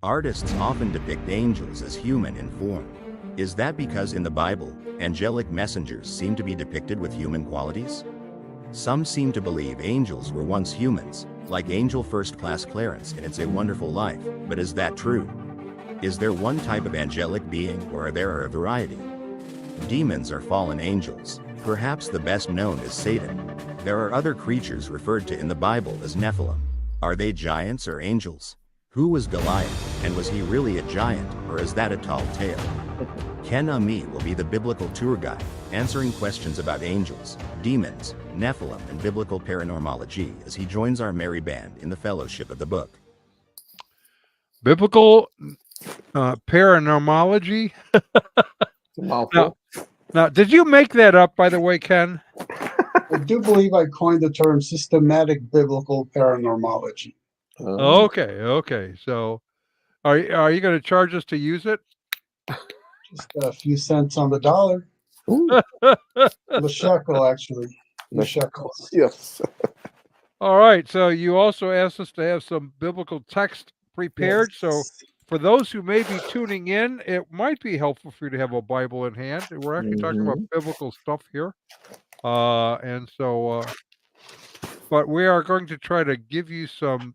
Artists often depict angels as human in form. Is that because in the Bible, angelic messengers seem to be depicted with human qualities? Some seem to believe angels were once humans, like Angel First Class Clarence in It's a Wonderful Life, but is that true? Is there one type of angelic being, or are there a variety? Demons are fallen angels. Perhaps the best known is Satan. There are other creatures referred to in the Bible as Nephilim. Are they giants or angels? Who was Goliath, and was he really a giant, or is that a tall tale? Ken Ammi will be the biblical tour guide, answering questions about angels, demons, Nephilim, and biblical paranormology as he joins our merry band in the fellowship of the book. Biblical paranormology? Now, did you make that up, by the way, Ken? I do believe I coined the term systematic biblical paranormology. Okay. So, are you going to charge us to use it? Just a few cents on the dollar. The shekel, actually. The shekels. Yes. All right. So you also asked us to have some biblical text prepared. Yes. So for those who may be tuning in, it might be helpful for you to have a Bible in hand. We're actually talking about biblical stuff here. But we are going to try to give you some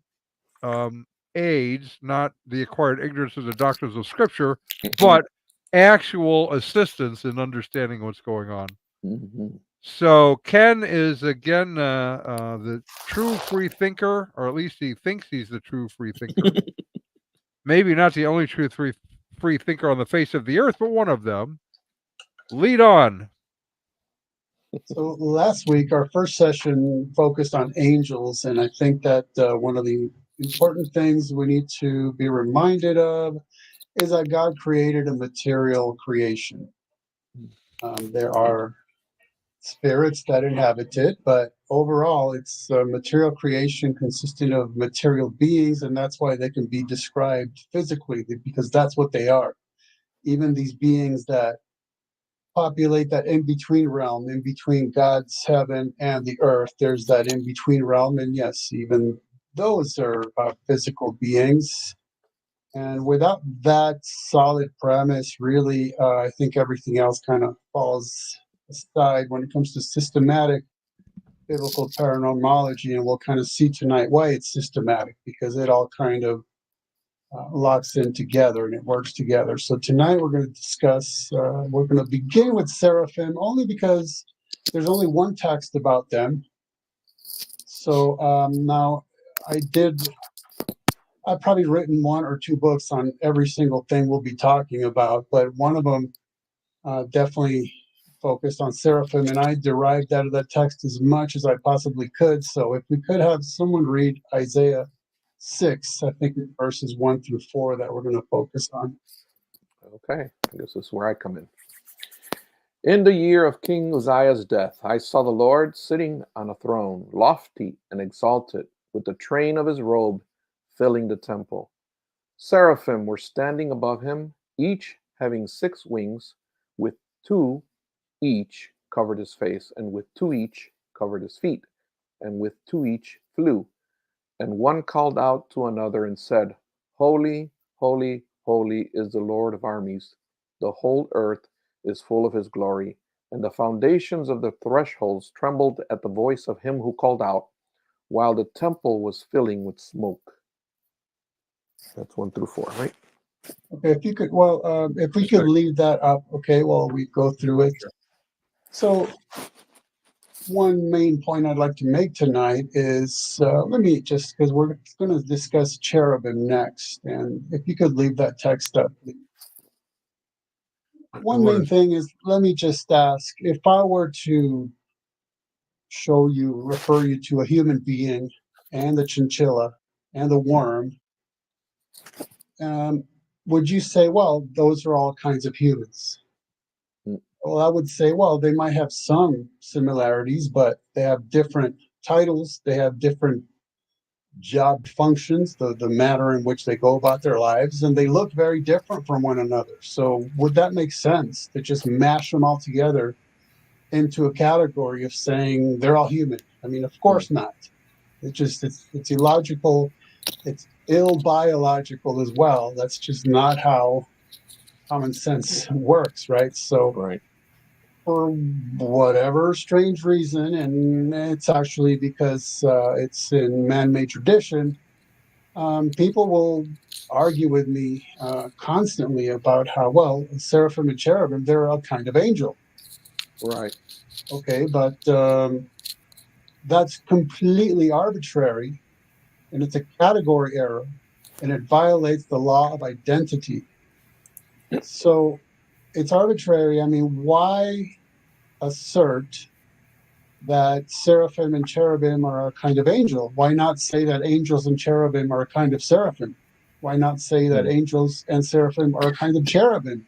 aids, not the acquired ignorance of the doctrines of Scripture, but actual assistance in understanding what's going on. So Ken is again the true free thinker, or at least he thinks he's the true free thinker. Maybe not the only true free thinker on the face of the earth, but one of them. Lead on. So last week, our first session focused on angels, and I think that one of the important things we need to be reminded of is that God created a material creation. There are spirits that inhabit it, but overall it's a material creation consisting of material beings, and that's why they can be described physically, because that's what they are. Even these beings that populate that in-between realm, in between God's heaven and the earth, there's that in-between realm, and yes, even those are physical beings. And without that solid premise, really, I think everything else kind of falls aside when it comes to systematic biblical paranormology. And we'll kind of see tonight why it's systematic, because it all kind of locks in together and it works together. So tonight we're going to discuss, we're going to begin with Seraphim only because there's only one text about them. So now I've probably written one or two books on every single thing we'll be talking about, but one of them definitely focused on Seraphim, and I derived out of that text as much as I possibly could. So if we could have someone read Isaiah 6, I think verses 1 through 4 that we're going to focus on. Okay, this is where I come in. In the year of King Uzziah's death, I saw the Lord sitting on a throne, lofty and exalted, with the train of his robe filling the temple. Seraphim were standing above him, each having 6 wings, with 2 each covered his face, and with 2 each covered his feet, and with 2 each flew. And one called out to another and said, Holy, holy, holy is the Lord of armies. The whole earth is full of his glory. And the foundations of the thresholds trembled at the voice of him who called out, while the temple was filling with smoke. That's 1 through 4, right? Okay, if you could, if we could leave that up, okay, while we go through it. So one main point I'd like to make tonight is, let me just, because we're going to discuss Cherubim next, and if you could leave that text up, please. One main thing is, let me just ask, if I were to refer you to a human being and the chinchilla and the worm, would you say, well, those are all kinds of humans? Well, I would say, well, they might have some similarities, but they have different titles, they have different job functions, the manner in which they go about their lives, and they look very different from one another. So would that make sense to just mash them all together into a category of saying they're all human? I mean, of course not. It's illogical. It's biological as well. That's just not how common sense works, right? So Right. for whatever strange reason, and it's actually because it's in man-made tradition, people will argue with me constantly about how, well, seraphim and cherubim, they're a kind of angel. Right. Okay, but that's completely arbitrary, and it's a category error, and it violates the law of identity. So it's arbitrary. I mean, why assert that seraphim and cherubim are a kind of angel? Why not say that angels and cherubim are a kind of seraphim? Why not say that angels and seraphim are a kind of cherubim?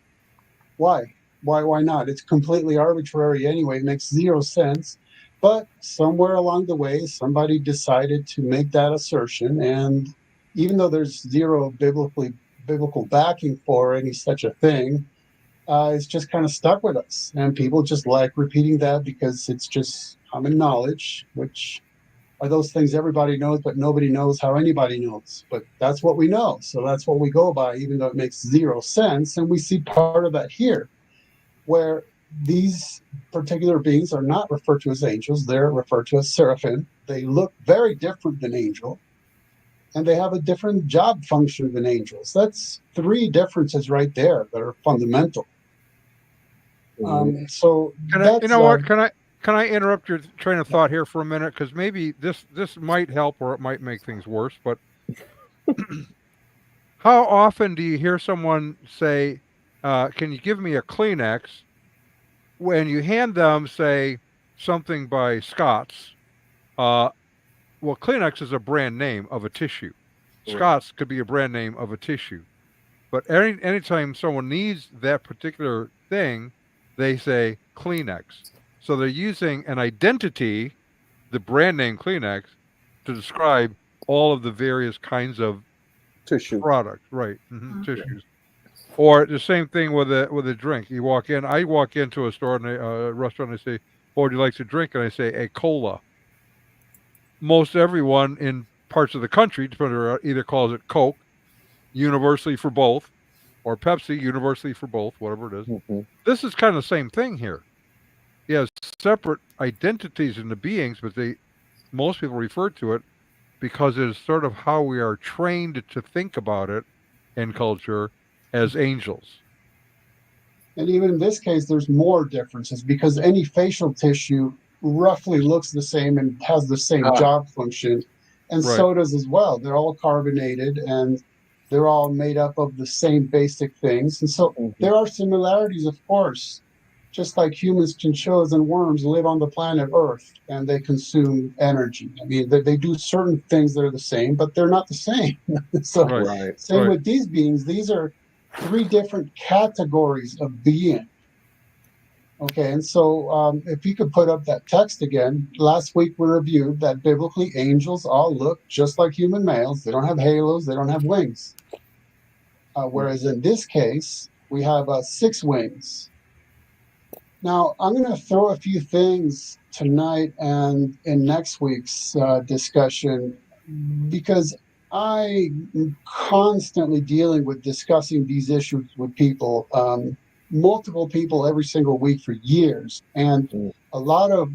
Why? Why not? It's completely arbitrary anyway. It makes zero sense. But somewhere along the way, somebody decided to make that assertion. And even though there's zero biblical backing for any such a thing, it's just kind of stuck with us. And people just like repeating that because it's just common knowledge, which are those things everybody knows, but nobody knows how anybody knows. But that's what we know. So that's what we go by, even though it makes zero sense. And we see part of that here, where these particular beings are not referred to as angels. They're referred to as seraphim. They look very different than angel, and they have a different job function than angels. That's three differences right there that are fundamental. So that's, you know what? Can I interrupt your train of thought here for a minute? Because maybe this might help or it might make things worse. But how often do you hear someone say, "Can you give me a Kleenex?" when you hand them, say, something by Scott's? Well, Kleenex is a brand name of a tissue. Right. Scott's could be a brand name of a tissue. But anytime someone needs that particular thing, they say Kleenex. So they're using an identity, the brand name Kleenex, to describe all of the various kinds of Tissue. products, right? Tissues. Or the same thing with a drink. You walk in. I walk into a store and a restaurant. And I say, "What would you like to drink?" And I say, "A cola." Most everyone in parts of the country, either calls it Coke, universally for both, or Pepsi, universally for both, whatever it is. This is kind of the same thing here. He has separate identities in the beings, but most people refer to it because it is sort of how we are trained to think about it in culture as angels. and even in this case, there's more differences because any facial tissue roughly looks the same and has the same job function, and so does as well. They're all carbonated and they're all made up of the same basic things. And so there are similarities, of course, just like humans, chinchillas, and worms live on the planet Earth and they consume energy. I mean, they do certain things that are the same, but they're not the same. So same with these beings. These are three different categories of being. Okay, and so if you could put up that text again, last week we reviewed that biblically angels all look just like human males. They don't have halos, they don't have wings. Whereas in this case, we have 6 wings. Now, I'm going to throw a few things tonight and in next week's discussion because I'm constantly dealing with discussing these issues with people. Multiple people every single week for years, and a lot of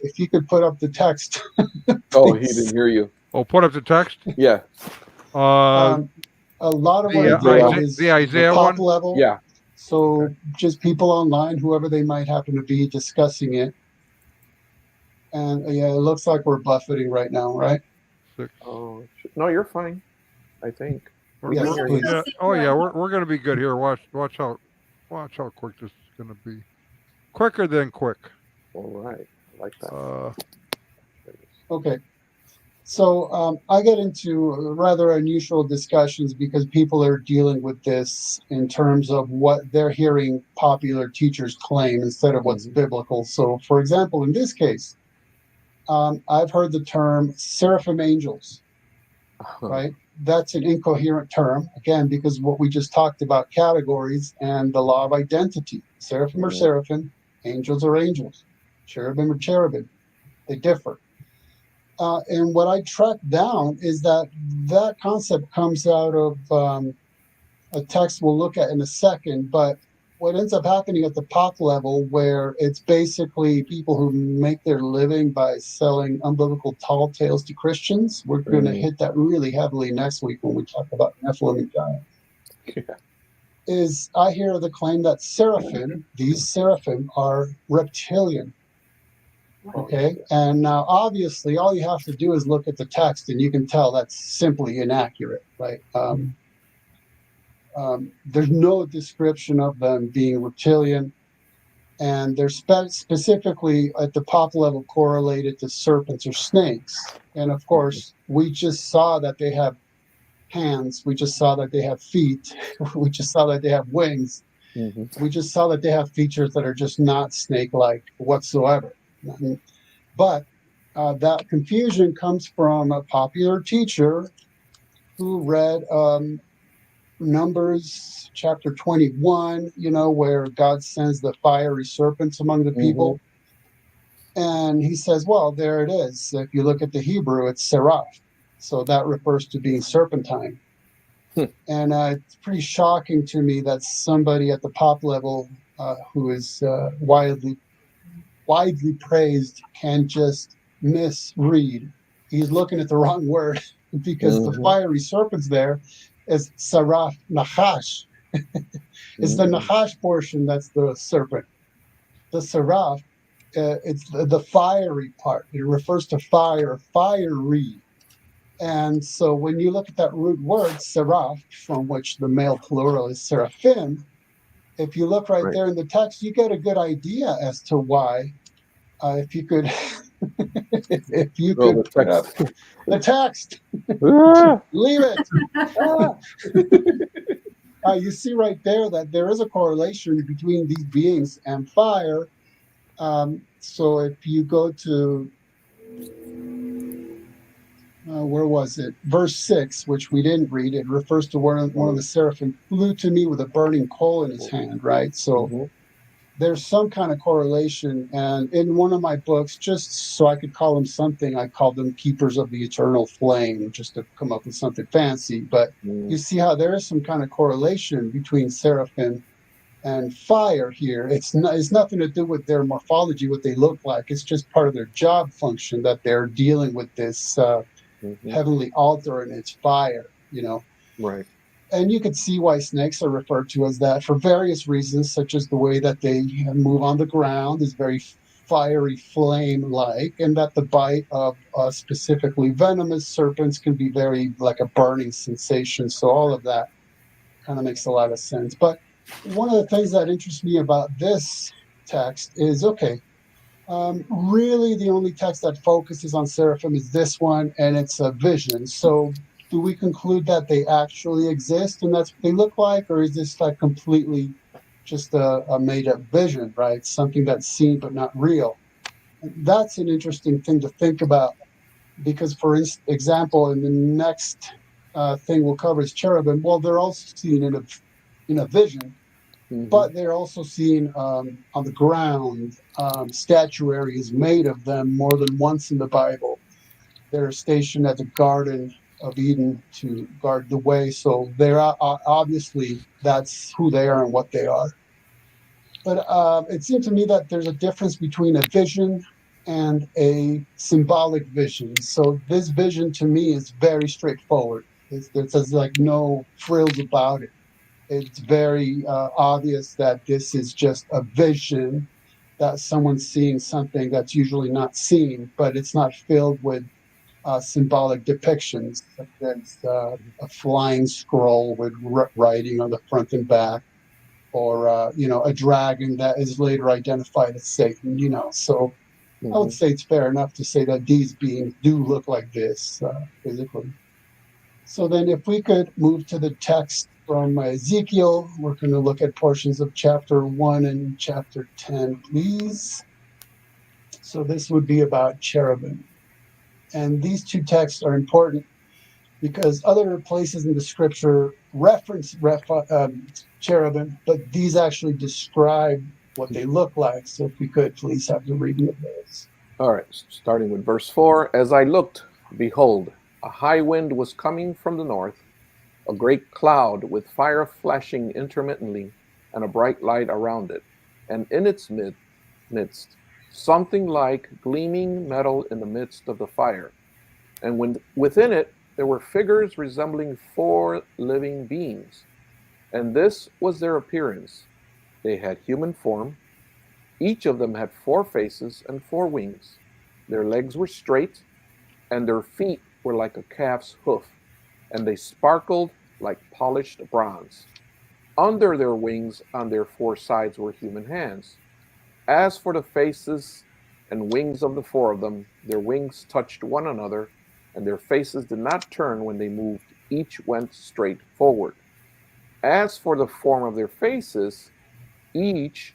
if you could put up the text. Oh, he didn't hear you. Oh, put up the text. Yeah. A lot of what I do is the Isaiah top one level. Yeah. So just people online, whoever they might happen to be, discussing it. And yeah, it looks like we're buffeting right now, right? Oh no, you're fine. I think. Yes, please. Yeah. Oh yeah, we're going to be good here. Watch how quick this is going to be. Quicker than quick. All right, I like that. Okay. So I get into rather unusual discussions because people are dealing with this in terms of what they're hearing popular teachers claim instead of what's biblical. So, for example, in this case, I've heard the term seraphim angels, right? That's an incoherent term, again, because what we just talked about, categories and the law of identity. Seraphim are seraphim, angels are angels, cherubim are cherubim. They differ. And what I tracked down is that concept comes out of a text we'll look at in a second, but what ends up happening at the POC level, where it's basically people who make their living by selling unbiblical tall tales to Christians. We're going to hit that really heavily next week when we talk about Nephilim and giants. Yeah. Is I hear the claim that these seraphim are reptilian. Okay, and now obviously all you have to do is look at the text and you can tell that's simply inaccurate, right? There's no description of them being reptilian, and they're specifically at the pop level correlated to serpents or snakes. And of course, we just saw that they have hands, we just saw that they have feet, we just saw that they have wings, we just saw that they have features that are just not snake-like whatsoever. But that confusion comes from a popular teacher who read Numbers chapter 21, where God sends the fiery serpents among the people. And he says, well, there it is. If you look at the Hebrew, it's seraph. So that refers to being serpentine. And it's pretty shocking to me that somebody at the pop level who is widely praised can just misread. He's looking at the wrong word because the fiery serpents there is Saraf Nachash. It's the Nachash portion that's the serpent. The Saraf, it's the fiery part. It refers to fire, fiery. And so when you look at that root word, Seraph, from which the male plural is Seraphim, if you look right there in the text, you get a good idea as to why. If you could the text. Leave it. You see right there that there is a correlation between these beings and fire. So if you go to where was it? Verse 6, which we didn't read, it refers to one of the seraphim flew to me with a burning coal in his hand, right? So there's some kind of correlation. And in one of my books, just so I could call them something, I called them keepers of the eternal flame, just to come up with something fancy. But you see how there is some kind of correlation between seraphim and fire here. It's nothing to do with their morphology, what they look like. It's just part of their job function that they're dealing with this heavenly altar and its fire, Right. And you could see why snakes are referred to as that for various reasons, such as the way that they move on the ground is very fiery flame-like, and that the bite of specifically venomous serpents can be very like a burning sensation. So all of that kind of makes a lot of sense. But one of the things that interests me about this text is, really the only text that focuses on seraphim is this one, and it's a vision. So do we conclude that they actually exist and that's what they look like, or is this like completely just a made-up vision, right? Something that's seen but not real. That's an interesting thing to think about, because for example, in the next thing we'll cover is cherubim. Well, they're also seen in a vision, but they're also seen on the ground. Statuary is made of them more than once in the Bible. They're stationed at the Garden of Eden to guard the way. So they're obviously that's who they are and what they are. But it seemed to me that there's a difference between a vision and a symbolic vision. So this vision to me is very straightforward. There's like no frills about it. It's very obvious that this is just a vision, that someone's seeing something that's usually not seen, but it's not filled with symbolic depictions, such as a flying scroll with writing on the front and back, or a dragon that is later identified as Satan. So I would say it's fair enough to say that these beings do look like this physically. So then if we could move to the text from Ezekiel, we're going to look at portions of chapter 1 and chapter 10, please. So this would be about cherubim. And these two texts are important because other places in the scripture reference cherubim, but these actually describe what they look like. So if we could please have the reading of those. All right, starting with verse 4. As I looked, behold, a high wind was coming from the north, a great cloud with fire flashing intermittently, and a bright light around it, and in its midst something like gleaming metal in the midst of the fire. And within it there were figures resembling 4 living beings, and this was their appearance. They had human form. Each of them had 4 faces and 4 wings. Their legs were straight, and their feet were like a calf's hoof, and they sparkled like polished bronze. Under their wings, on their 4 sides, were human hands. As for the faces and wings of the 4 of them, their wings touched one another, and their faces did not turn when they moved. Each went straight forward. As for the form of their faces, each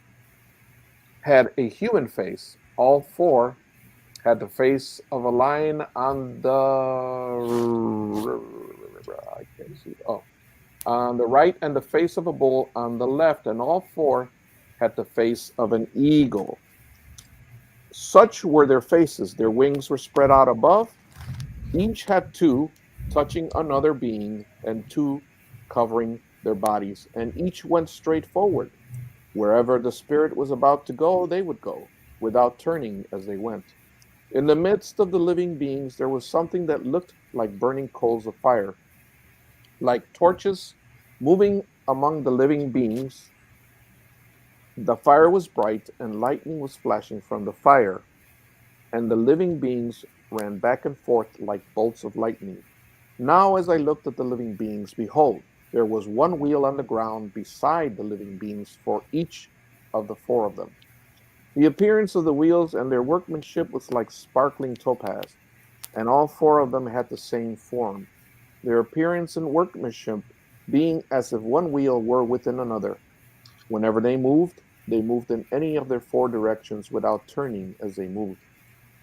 had a human face. All 4 had the face of a lion on the I can't see. Oh, on the right, and the face of a bull on the left, and all 4 had the face of an eagle. Such were their faces. Their wings were spread out above. Each had 2 touching another being, and 2 covering their bodies, and each went straight forward. Wherever the Spirit was about to go, they would go, without turning as they went. In the midst of the living beings, there was something that looked like burning coals of fire, like torches moving among the living beings. The fire was bright, and lightning was flashing from the fire, and the living beings ran back and forth like bolts of lightning. Now, as I looked at the living beings, behold, there was one wheel on the ground beside the living beings for each of the 4 of them. The appearance of the wheels and their workmanship was like sparkling topaz, and all 4 of them had the same form, their appearance and workmanship being as if one wheel were within another. Whenever they moved in any of their 4 directions without turning as they moved.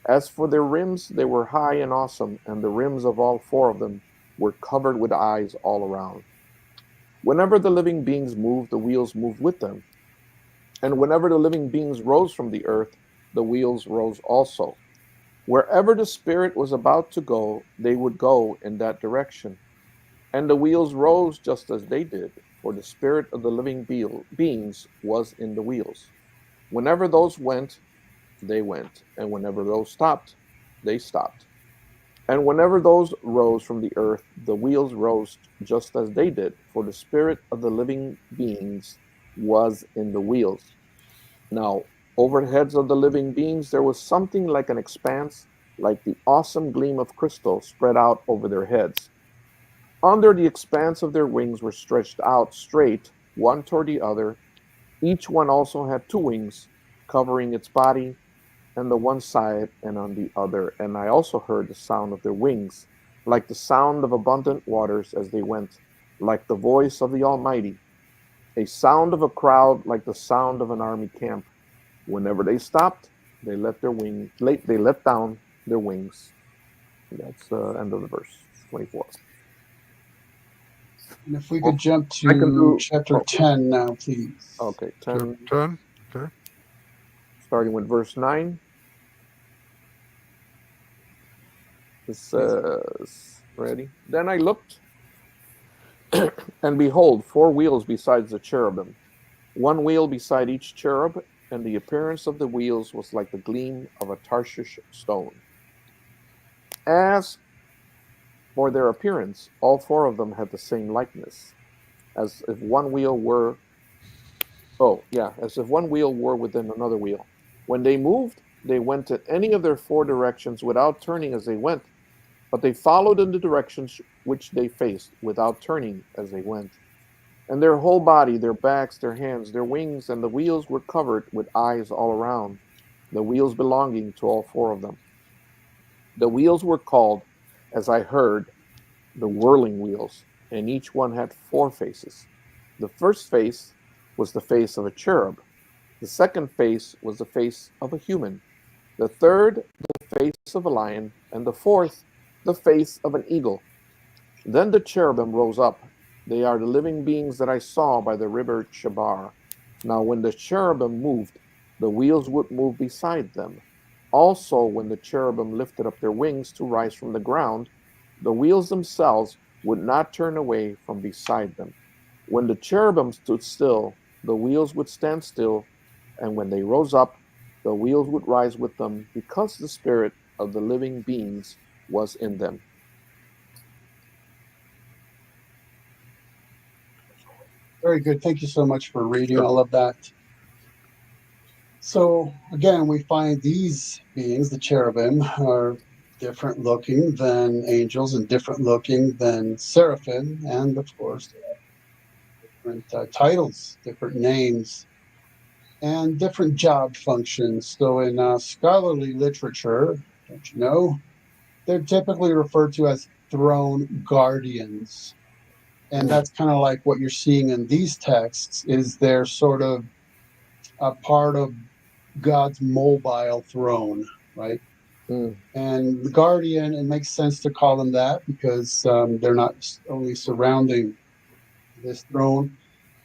As for their rims, they were high and awesome, and the rims of all 4 of them were covered with eyes all around. Whenever the living beings moved, the wheels moved with them. And whenever the living beings rose from the earth, the wheels rose also. Wherever the Spirit was about to go, they would go in that direction. And the wheels rose just as they did, for the Spirit of the living beings was in the wheels. Whenever those went, they went. And whenever those stopped, they stopped. And whenever those rose from the earth, the wheels rose just as they did, for the Spirit of the living beings was in the wheels. Now, over the heads of the living beings, there was something like an expanse, like the awesome gleam of crystal spread out over their heads. Under the expanse of their wings were stretched out straight, one toward the other. Each one also had 2 wings, covering its body, on the one side and on the other. And I also heard the sound of their wings, like the sound of abundant waters as they went, like the voice of the Almighty, a sound of a crowd, like the sound of an army camp. Whenever they stopped, they let down their wings. That's the end of the verse 24. And if we could jump I can to do chapter 10 now, please. Okay, Chapter 10, 10. Okay. starting with verse 9. It says, ready? Then I looked, and behold, 4 wheels besides the cherubim, 1 wheel beside each cherub, and the appearance of the wheels was like the gleam of a Tarshish stone. As for their appearance, all 4 of them had the same likeness, as if one wheel were within another wheel. When they moved, they went in any of their 4 directions without turning as they went, but they followed in the directions which they faced without turning as they went. And their whole body, their backs, their hands, their wings, and the wheels were covered with eyes all around, the wheels belonging to all 4 of them. The wheels were called, as I heard, the whirling wheels, and each one had 4 faces. The first face was the face of a cherub. The second face was the face of a human. The third, the face of a lion, and the fourth, the face of an eagle. Then the cherubim rose up. They are the living beings that I saw by the river Chebar. Now when the cherubim moved, the wheels would move beside them. Also, when the cherubim lifted up their wings to rise from the ground, the wheels themselves would not turn away from beside them. When the cherubim stood still, the wheels would stand still, and when they rose up, the wheels would rise with them, because the spirit of the living beings was in them. Very good. Thank you so much for reading all of that. So again, we find these beings, the cherubim, are different looking than angels and different looking than seraphim, and of course, different titles, different names, and different job functions. So in scholarly literature, don't you know, they're typically referred to as throne guardians. And that's kind of like what you're seeing in these texts is they're sort of a part of God's mobile throne, right? Mm. And the guardian, it makes sense to call them that because they're not only surrounding this throne,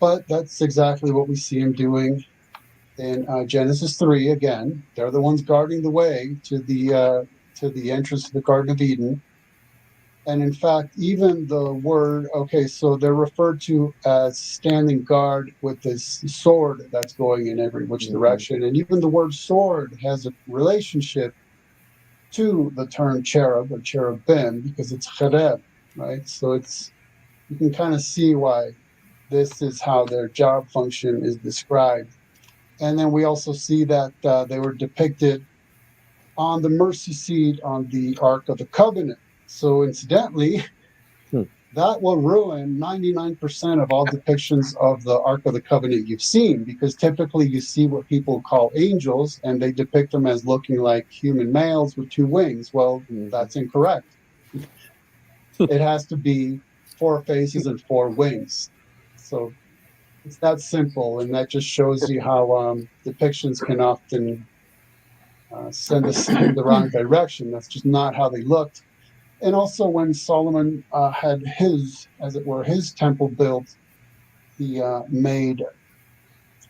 but that's exactly what we see him doing in Genesis 3. Again, they're the ones guarding the way to the entrance to the Garden of Eden. And in fact, even the word, okay, so they're referred to as standing guard with this sword that's going in every which direction. And even the word sword has a relationship to the term cherub or cherubim because it's chereb, right? So you can kind of see why this is how their job function is described. And then we also see that they were depicted on the mercy seat on the Ark of the Covenant. So incidentally, that will ruin 99% of all depictions of the Ark of the Covenant you've seen, because typically you see what people call angels and they depict them as looking like human males with two wings. Well, that's incorrect. It has to be four faces and four wings. So it's that simple, and that just shows you how depictions can often send us in the wrong direction. That's just not how they looked. And also, when Solomon had his, as it were, his temple built, he made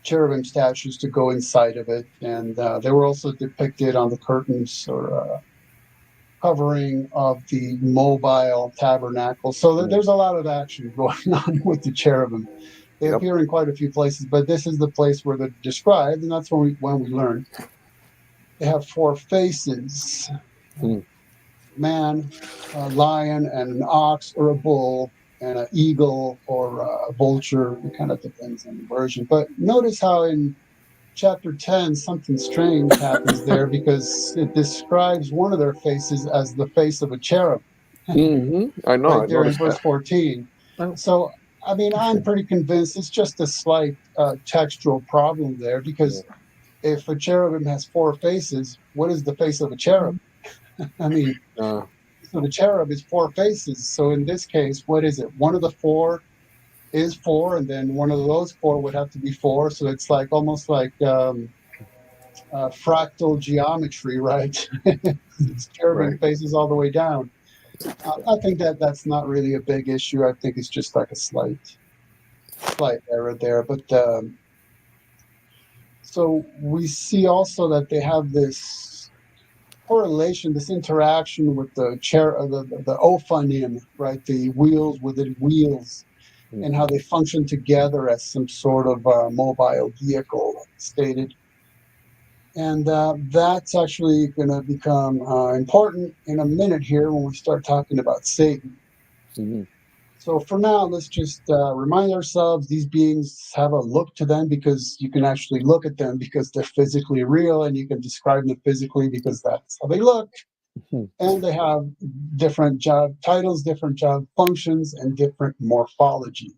cherubim statues to go inside of it, and they were also depicted on the curtains or covering of the mobile tabernacle. So there's a lot of action going on with the cherubim. They appear in quite a few places, but this is the place where they're described, and that's when we learn they have four faces: man, a lion, and an ox or a bull, and an eagle or a vulture. It kind of depends on the version. But notice how in chapter 10, something strange happens there because it describes one of their faces as the face of a cherub. I know. Right I there in noticed verse that. 14. So, I mean, I'm pretty convinced it's just a slight textual problem there because if a cherubim has four faces, what is the face of a cherub? I mean, so the cherub is four faces. So in this case, what is it? One of the four is four, and then one of those four would have to be four. So it's like almost like fractal geometry, right? It's cherubim faces all the way down. I think that's not really a big issue. I think it's just like a slight error there. But so we see also that they have this correlation, this interaction with the the ophanim, right? The wheels within wheels, and how they function together as some sort of mobile vehicle, like stated. And that's actually going to become important in a minute here when we start talking about Satan. So for now, let's just remind ourselves these beings have a look to them because you can actually look at them because they're physically real, and you can describe them physically because that's how they look. And they have different job titles, different job functions, and different morphologies.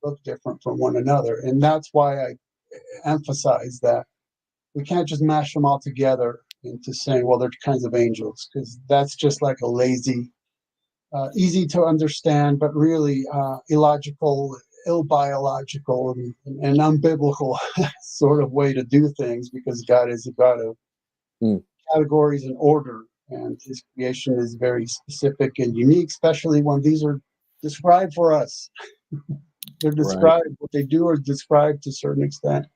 Look different from one another. And that's why I emphasize that we can't just mash them all together into saying, well, they're kinds of angels, because that's just like a lazy, easy to understand, but really illogical, ill-biological, and unbiblical sort of way to do things, because God is a God of categories and order, and his creation is very specific and unique, especially when these are described for us. They're described, what they do is described to a certain extent.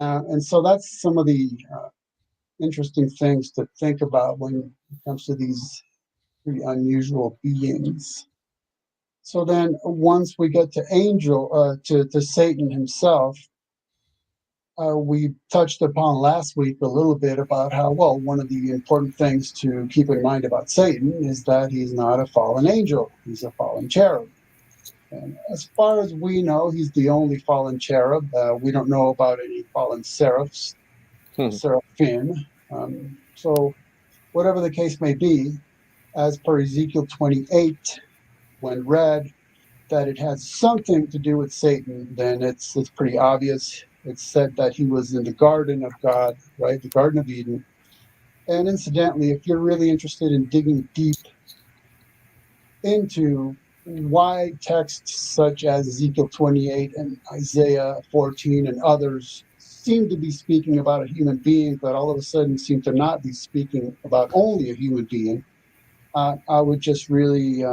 And so that's some of the interesting things to think about when it comes to these pretty unusual beings. So then once we get to Satan himself, we touched upon last week a little bit about how, well, one of the important things to keep in mind about Satan is that he's not a fallen angel. He's a fallen cherub. And as far as we know, he's the only fallen cherub. We don't know about any fallen seraphs, Seraphim. So whatever the case may be, as per Ezekiel 28, when read that it has something to do with Satan, then it's pretty obvious. It's said that he was in the garden of God, right? The Garden of Eden. And incidentally, if you're really interested in digging deep into why texts such as Ezekiel 28 and Isaiah 14 and others seem to be speaking about a human being, but all of a sudden seem to not be speaking about only a human being, I would just really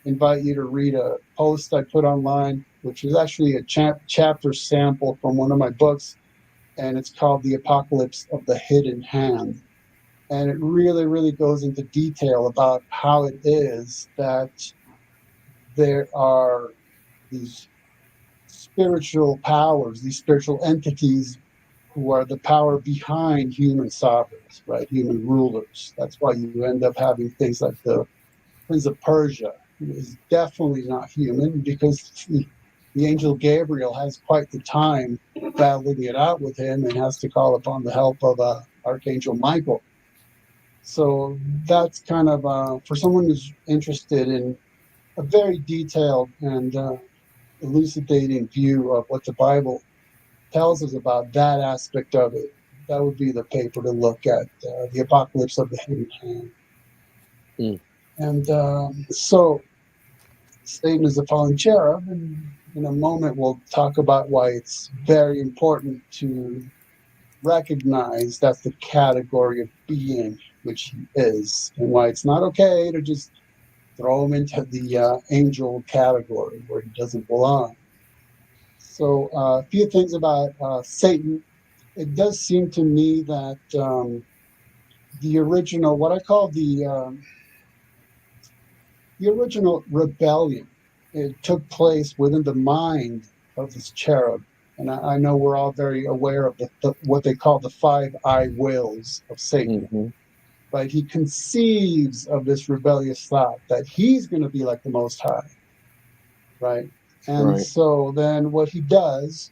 invite you to read a post I put online, which is actually a chapter sample from one of my books, and it's called The Apocalypse of the Hidden Hand. And it really, really goes into detail about how it is that there are these spiritual powers, these spiritual entities who are the power behind human sovereigns, right? Human rulers. That's why you end up having things like the Prince of Persia, who is definitely not human, because the angel Gabriel has quite the time battling it out with him and has to call upon the help of Archangel Michael. So that's kind of, for someone who's interested in a very detailed and elucidating view of what the Bible tells us about that aspect of it, that would be the paper to look at, The Apocalypse of the Hidden Hand. And so Satan is a fallen cherub, and in a moment we'll talk about why it's very important to recognize that's the category of being which he is, and why it's not okay to just throw him into the angel category where he doesn't belong. So a few things about Satan. It does seem to me that the original, what I call the original rebellion, it took place within the mind of this cherub. And I know we're all very aware of what they call the 5 I wills of Satan. Mm-hmm. Right? He conceives of this rebellious thought that he's going to be like the Most High. Right? And so then what he does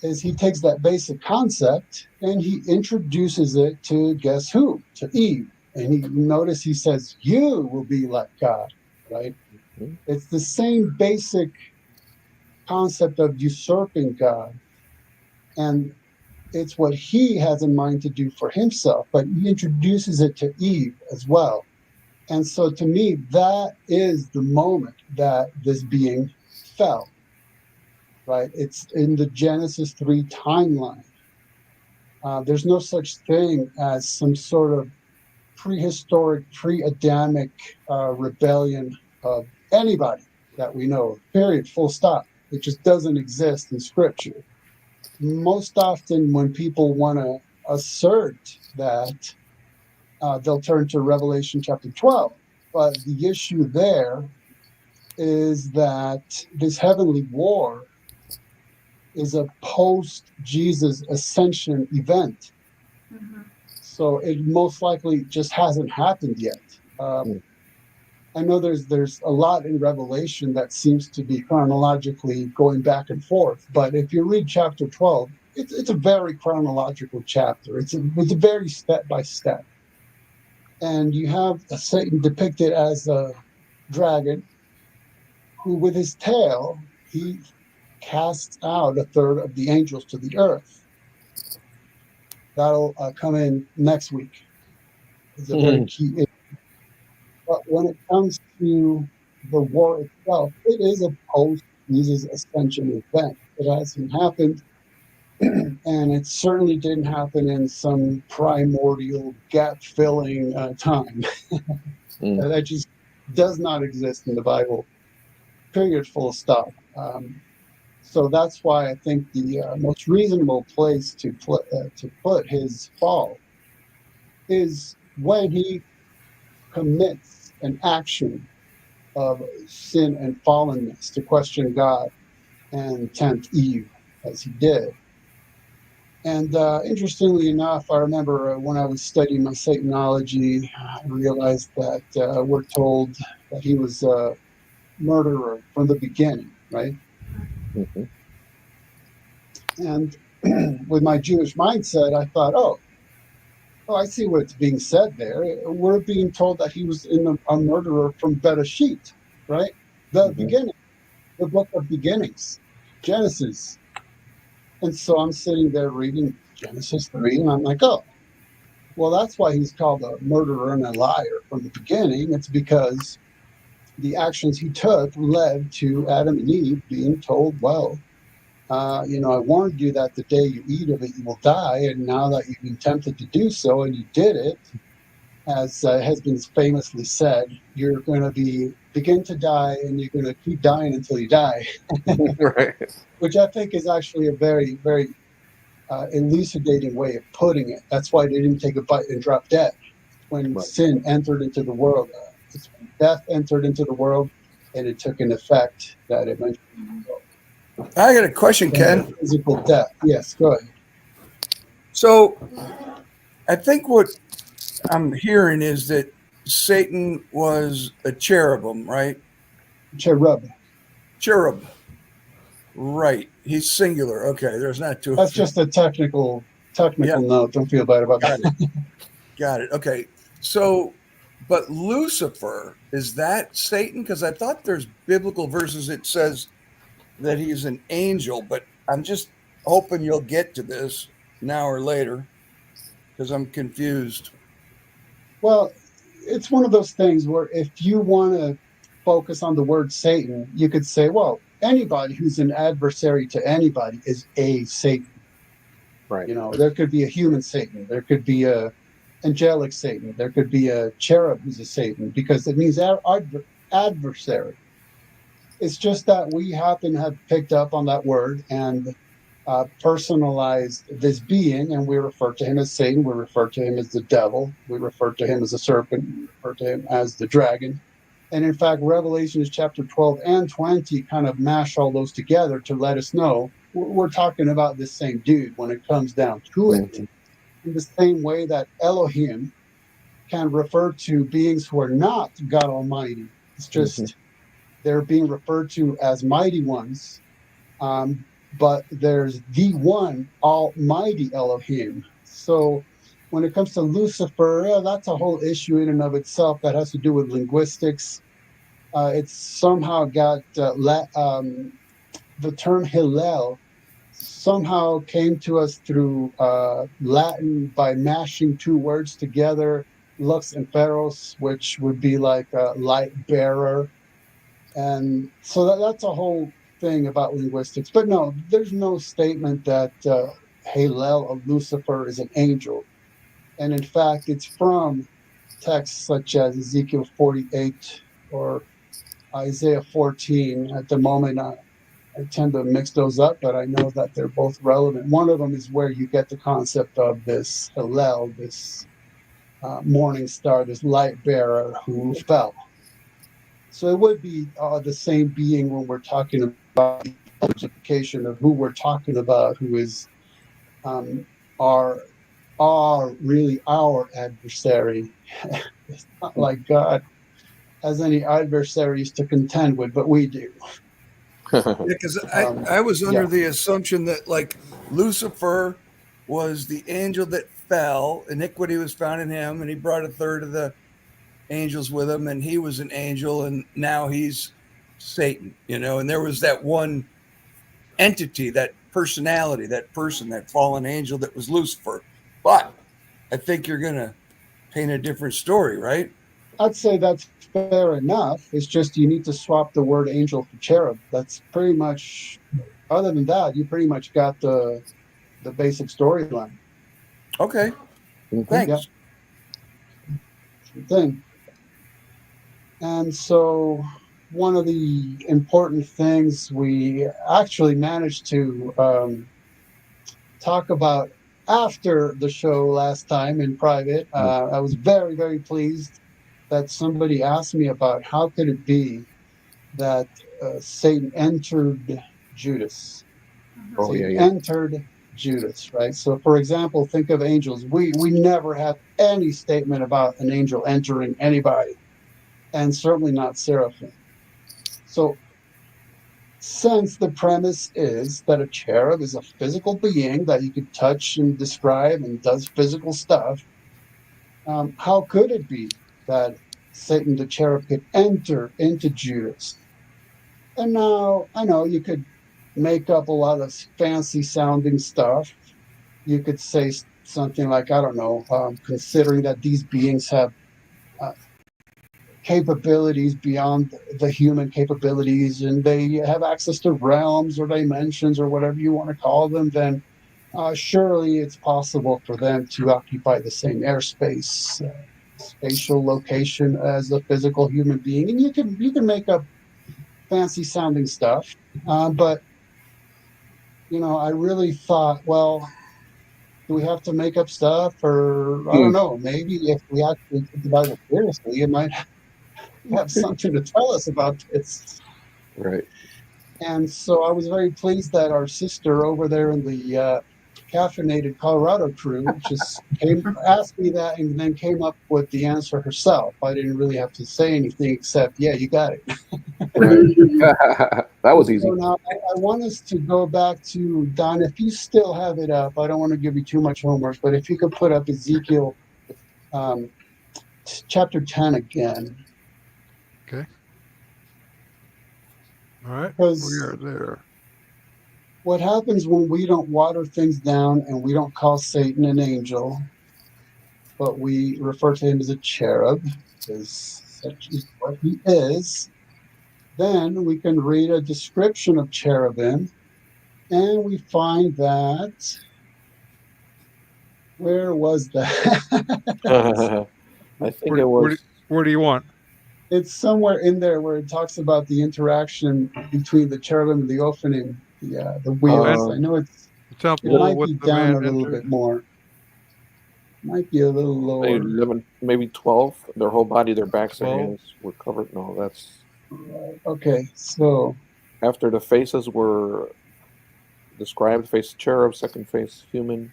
is he takes that basic concept and he introduces it to guess who? To Eve. And notice he says, you will be like God. Right? Mm-hmm. It's the same basic concept of usurping God, and it's what he has in mind to do for himself, but he introduces it to Eve as well. And so to me, that is the moment that this being fell, right? It's in the Genesis 3 timeline. There's no such thing as some sort of prehistoric, pre-Adamic rebellion of anybody that we know of, period, full stop. It just doesn't exist in Scripture. Most often when people want to assert that, they'll turn to Revelation chapter 12. But the issue there is that this heavenly war is a post-Jesus ascension event. Mm-hmm. So it most likely just hasn't happened yet. I know there's a lot in Revelation that seems to be chronologically going back and forth, but if you read chapter 12, it's a very chronological chapter. It's a very step by step, and you have Satan depicted as a dragon, who with his tail he casts out 1/3 of the angels to the earth. That'll come in next week. It's a very key issue. But when it comes to the war itself, it is a post-Jesus ascension event. It hasn't happened, and it certainly didn't happen in some primordial gap-filling time. That just does not exist in the Bible, period, full stop. So that's why I think the most reasonable place to put his fall is when he commits an action of sin and fallenness to question God and tempt Eve as he did. And interestingly enough, I remember when I was studying my Satanology, I realized that we're told that he was a murderer from the beginning, right? Mm-hmm. And with my Jewish mindset, I thought, oh, I see what's being said there. We're being told that he was a murderer from Bereshit, right? The Mm-hmm. beginning, the book of beginnings, Genesis. And so I'm sitting there reading Genesis 3, and I'm like, oh, well, that's why he's called a murderer and a liar from the beginning. It's because the actions he took led to Adam and Eve being told, well, I warned you that the day you eat of it, you will die. And now that you've been tempted to do so and you did it, as has been famously said, you're going to begin to die and you're going to keep dying until you die, Right. which I think is actually a very, very elucidating way of putting it. That's why they didn't take a bite and drop dead. When Right. sin entered into the world, it's when death entered into the world, and it took an effect that eventually I got a question, Ken. physical death. Yes, go ahead. So I think what I'm hearing is that Satan was a cherubim, right? Cherub. Cherub. Right. He's singular. Okay. There's not two. That's just a technical Yeah. note. Don't feel bad about Got that. it. Got it. Okay. So, but Lucifer, is that Satan? Because I thought there's biblical verses that says that he's an angel, but I'm just hoping you'll get to this now or later because I'm confused. Well, it's one of those things where if you want to focus on the word Satan, you could say, well, anybody who's an adversary to anybody is a Satan. Right. There could be a human Satan. There could be a angelic Satan. There could be a cherub who's a Satan because it means adversary. It's just that we happen to have picked up on that word and personalized this being, and we refer to him as Satan. We refer to him as the devil. We refer to him as a serpent. We refer to him as the dragon. And in fact, Revelations chapter 12 and 20 kind of mash all those together to let us know we're talking about this same dude when it comes down to it. Mm-hmm. In the same way that Elohim can refer to beings who are not God Almighty. It's just they're being referred to as mighty ones. But there's the one almighty Elohim. So when it comes to Lucifer, that's a whole issue in and of itself that has to do with linguistics. It's somehow got the term Hillel somehow came to us through Latin by mashing two words together, lux and feros, which would be like a light bearer. And so that's a whole thing about linguistics. But no, there's no statement that Hillel of Lucifer is an angel. And in fact, it's from texts such as Ezekiel 48 or Isaiah 14. At the moment, I tend to mix those up, but I know that they're both relevant. One of them is where you get the concept of this Hillel, this morning star, this light bearer who fell. So it would be the same being when we're talking about the identification of who we're talking about, who is our really our adversary. It's not like God has any adversaries to contend with, but we do. Because I was under the assumption that like Lucifer was the angel that fell, iniquity was found in him, and he brought a third of the angels with him, and he was an angel, and now he's Satan, and there was that one entity, that personality, that person, that fallen angel that was Lucifer. But I think you're gonna paint a different story, right? I'd say that's fair enough. It's just you need to swap the word angel for cherub. That's pretty much, other than that, you pretty much got the basic storyline. Okay. Thanks. Yeah. Thing. And so one of the important things we actually managed to talk about after the show last time in private, I was very, very pleased that somebody asked me about how could it be that Satan entered Judas. Oh, Satan yeah. entered Judas, right? So, for example, think of angels. We never have any statement about an angel entering anybody, and certainly not Seraphim. So, since the premise is that a cherub is a physical being that you could touch and describe and does physical stuff, how could it be that Satan the cherub could enter into Judas? And now I know you could make up a lot of fancy sounding stuff. You could say something like, I don't know, considering that these beings have uh, capabilities beyond the human capabilities and they have access to realms or dimensions or whatever you want to call them, then surely it's possible for them to occupy the same airspace, spatial location as a physical human being. And you can make up fancy sounding stuff, but I really thought, well, do we have to make up stuff? Or I don't know, maybe if we actually take the Bible seriously, it might have something to tell us about this. Right. And so I was very pleased that our sister over there in the caffeinated Colorado crew just asked me that and then came up with the answer herself. I didn't really have to say anything except, yeah, you got it. Right. That was easy. So now I want us to go back to, Don, if you still have it up, I don't want to give you too much homework, but if you could put up Ezekiel chapter 10 again. Okay. All right. Because We are there. what happens when we don't water things down and we don't call Satan an angel, but we refer to him as a cherub, because such is what he is, then we can read a description of cherubim, and we find that, where was that? I think it was. Where do you want? It's somewhere in there where it talks about the interaction between the cherubim and the Ophanim, the wheels. I know it might be down a little bit more. Might be a little lower. Maybe 11, maybe 12. Their whole body, their backs and hands were covered. No, that's... Okay, so... After the faces were described, face cherub, second face human,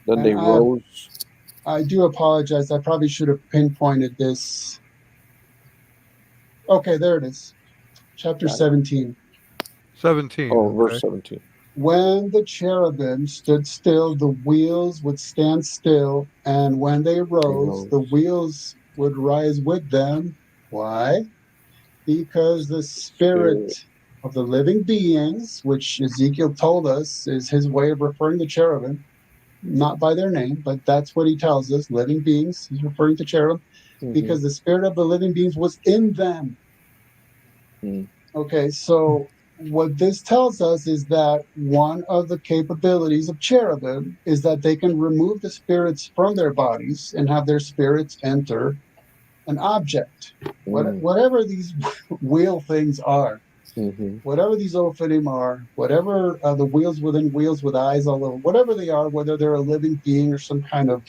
then they rose. I do apologize. I probably should have pinpointed this. Okay, there it is. Chapter 17. 17. Oh, verse 17. When the cherubim stood still, the wheels would stand still, and when they rose, the wheels would rise with them. Why? Because the spirit of the living beings, which Ezekiel told us is his way of referring to cherubim, not by their name, but that's what he tells us, living beings, he's referring to cherubim, because the spirit of the living beings was in them. Okay, so what this tells us is that one of the capabilities of cherubim is that they can remove the spirits from their bodies and have their spirits enter an object. Whatever these wheel things are, whatever these Ophanim are, whatever the wheels within wheels with eyes all over, whatever they are, whether they're a living being or some kind of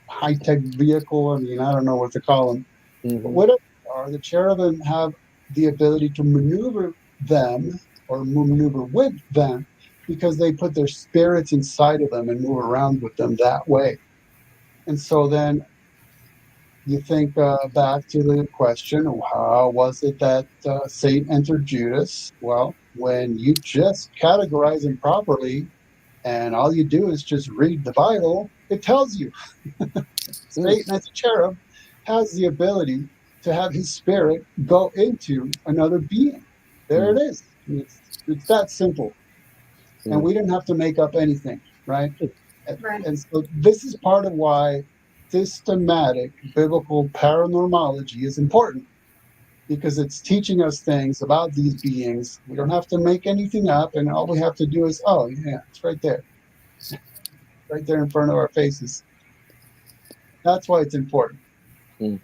high-tech vehicle, I mean, I don't know what to call them, but whatever they are, the cherubim have the ability to maneuver them or maneuver with them because they put their spirits inside of them and move around with them that way. And so then you think back to the question, how was it that Satan entered Judas? Well, when you just categorize him properly and all you do is just read the Bible, it tells you. Satan as a cherub has the ability to have his spirit go into another being. There it is. It's that simple. And we didn't have to make up anything, right? And so this is part of why systematic biblical paranormology is important, because it's teaching us things about these beings. We don't have to make anything up, and all we have to do is, oh, yeah, it's right there. Right there in front of our faces. That's why it's important.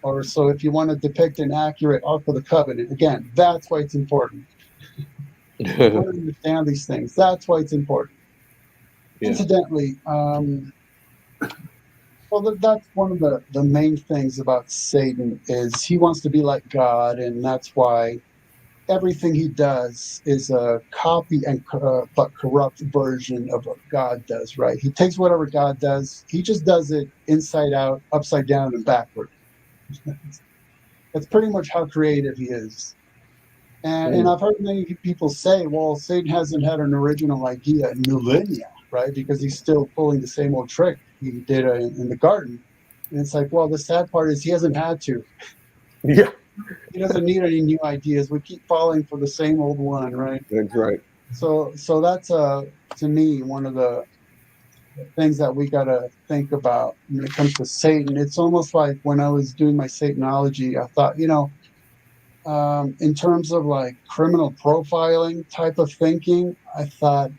Or so if you want to depict an accurate Ark of the Covenant, again, that's why it's important. You want to understand these things. That's why it's important. Yeah. Incidentally, Well, that's one of the main things about Satan is he wants to be like God, and that's why everything he does is a copy and but corrupt version of what God does, right? He takes whatever God does, he just does it inside out, upside down, and backward. That's pretty much how creative he is. And I've heard many people say, well, Satan hasn't had an original idea in millennia, right? Because he's still pulling the same old trick he did in the garden. And it's like, well, the sad part is he hasn't had to. Yeah, He doesn't need any new ideas. We keep falling for the same old one, right? that's right. So that's to me one of the things that we got to think about when it comes to Satan. It's almost like when I was doing my Satanology, I thought, in terms of like criminal profiling type of thinking, I thought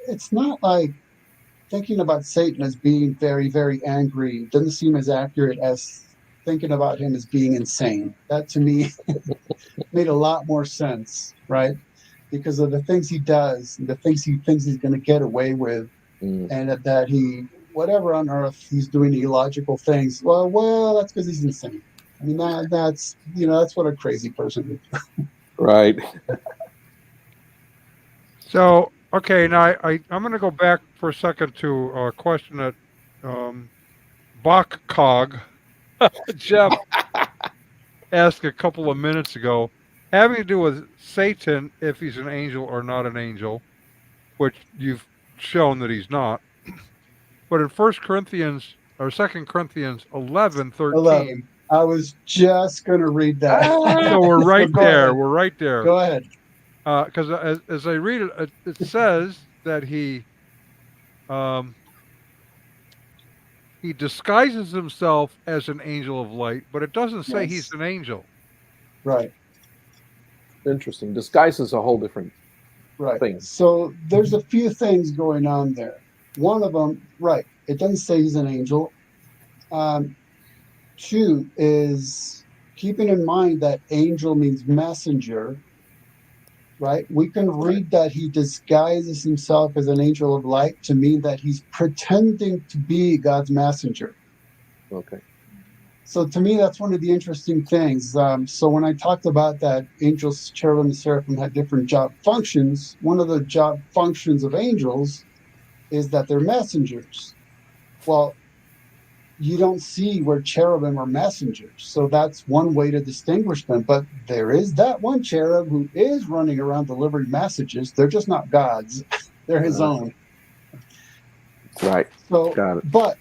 it's not like thinking about Satan as being very, very angry doesn't seem as accurate as thinking about him as being insane. That to me made a lot more sense, right? Because of the things he does, and the things he thinks he's going to get away with, and that he, whatever on earth he's doing illogical things. Well, that's because he's insane. I mean, that's what a crazy person is. Right. So, okay, now I'm going to go back for a second to a question that Bachcog Jeff asked a couple of minutes ago, having to do with Satan, if he's an angel or not an angel, which you've shown that he's not. But in 1 Corinthians or 2 Corinthians 11:13. 11. I was just going to read that. So we're right go there. ahead. We're right there. Go ahead. Because as I read it, it says that he disguises himself as an angel of light, but it doesn't say Yes. he's an angel. Right. Interesting. Disguise is a whole different Right. thing. So there's a few things going on there. One of them, right, it doesn't say he's an angel. Two is keeping in mind that angel means messenger, right? We can read that he disguises himself as an angel of light to mean that he's pretending to be God's messenger. Okay. So to me, that's one of the interesting things. So when I talked about that angels, cherubim, and seraphim had different job functions, one of the job functions of angels is that they're messengers. Well, you don't see where cherubim are messengers. So that's one way to distinguish them. But there is that one cherub who is running around delivering messages. They're just not God's. They're his own. Right. So, Got it. but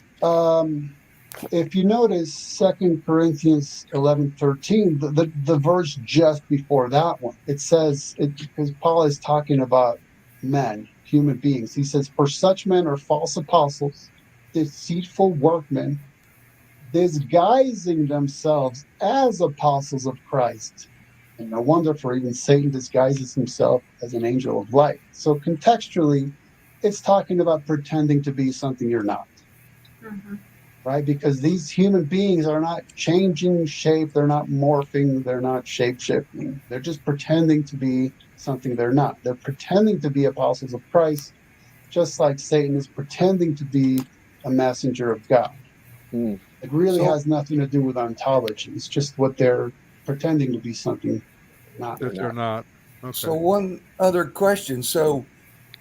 if you notice 2 Corinthians 11:13, the verse just before that one, it says, because Paul is talking about men, human beings. He says, for such men are false apostles, deceitful workmen, disguising themselves as apostles of Christ. And no wonder, for even Satan disguises himself as an angel of light. So contextually, it's talking about pretending to be something you're not. Mm-hmm. Right? Because these human beings are not changing shape, they're not morphing, they're not shape-shifting. They're just pretending to be something they're not. They're pretending to be apostles of Christ, just like Satan is pretending to be a messenger of God. It really has nothing to do with ontology. It's just what they're pretending to be something not. That they're not. Okay. So one other question. So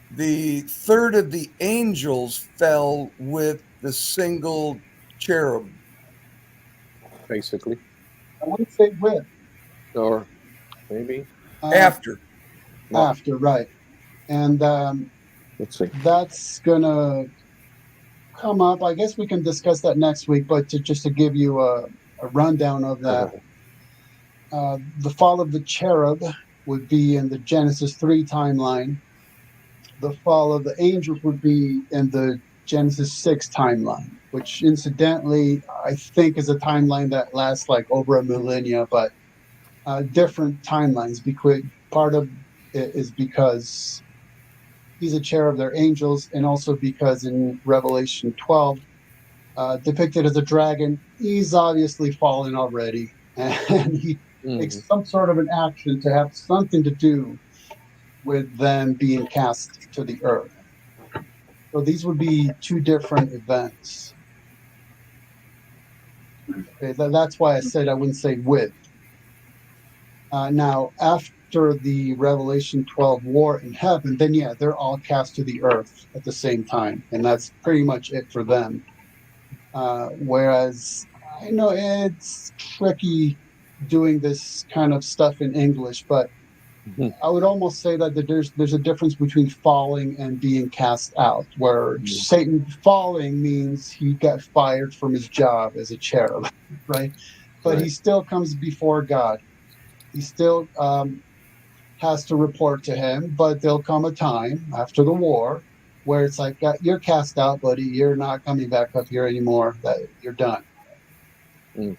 the third of the angels fell with the single cherub. Basically. I wouldn't say with. Or maybe. After. After, right. And Let's see. that's going to come up. I guess we can discuss that next week, but just to give you a rundown of that, the fall of the cherub would be in the Genesis 3 timeline. The fall of the angels would be in the Genesis 6 timeline, which incidentally, I think is a timeline that lasts like over a millennia, but different timelines. Because part of it is because he's a cherub, they're angels, and also because in Revelation 12, depicted as a dragon, he's obviously fallen already, and he takes some sort of an action to have something to do with them being cast to the earth. So these would be two different events. Okay, that's why I said I wouldn't say with. Now, after the Revelation 12 war in heaven, then yeah, they're all cast to the earth at the same time, and that's pretty much it for them. Whereas I know it's tricky doing this kind of stuff in English, but I would almost say that there's a difference between falling and being cast out, where Satan falling means he got fired from his job as a cherub, right? But he still comes before God. He still has to report to him, but there'll come a time after the war where it's like, you're cast out, buddy. You're not coming back up here anymore. That you're done. Mm.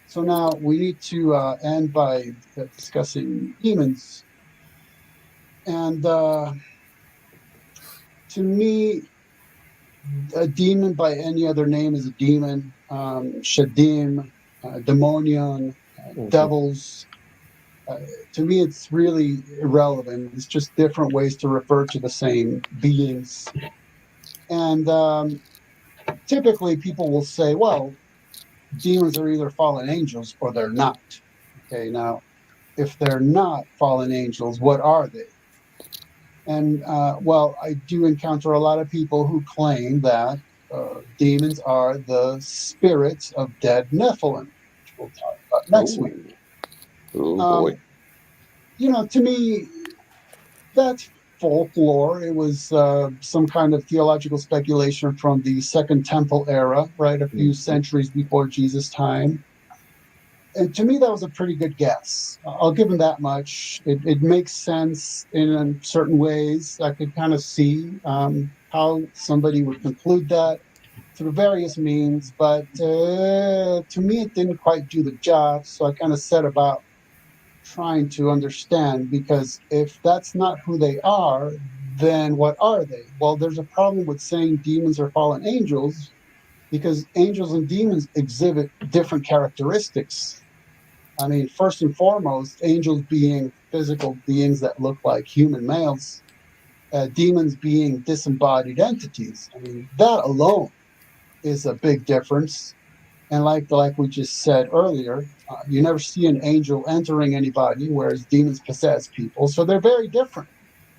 So now we need to end by discussing demons. And to me, a demon by any other name is a demon. Shadim, demonion, devils. To me, it's really irrelevant. It's just different ways to refer to the same beings. And typically people will say, well, demons are either fallen angels or they're not. Okay, now, if they're not fallen angels, what are they? And well, I do encounter a lot of people who claim that demons are the spirits of dead Nephilim, which we'll talk about next week. Oh boy. To me, that's folklore. It was some kind of theological speculation from the Second Temple era, right? A few centuries before Jesus' time. And to me, that was a pretty good guess. I'll give him that much. It makes sense in certain ways. I could kind of see how somebody would conclude that through various means, but to me, it didn't quite do the job. So I kind of set about trying to understand, because if that's not who they are, then what are they? Well, there's a problem with saying demons are fallen angels, because angels and demons exhibit different characteristics. I mean, first and foremost, angels being physical beings that look like human males, demons being disembodied entities. I mean, that alone is a big difference. And like we just said earlier, you never see an angel entering anybody, whereas demons possess people. So they're very different.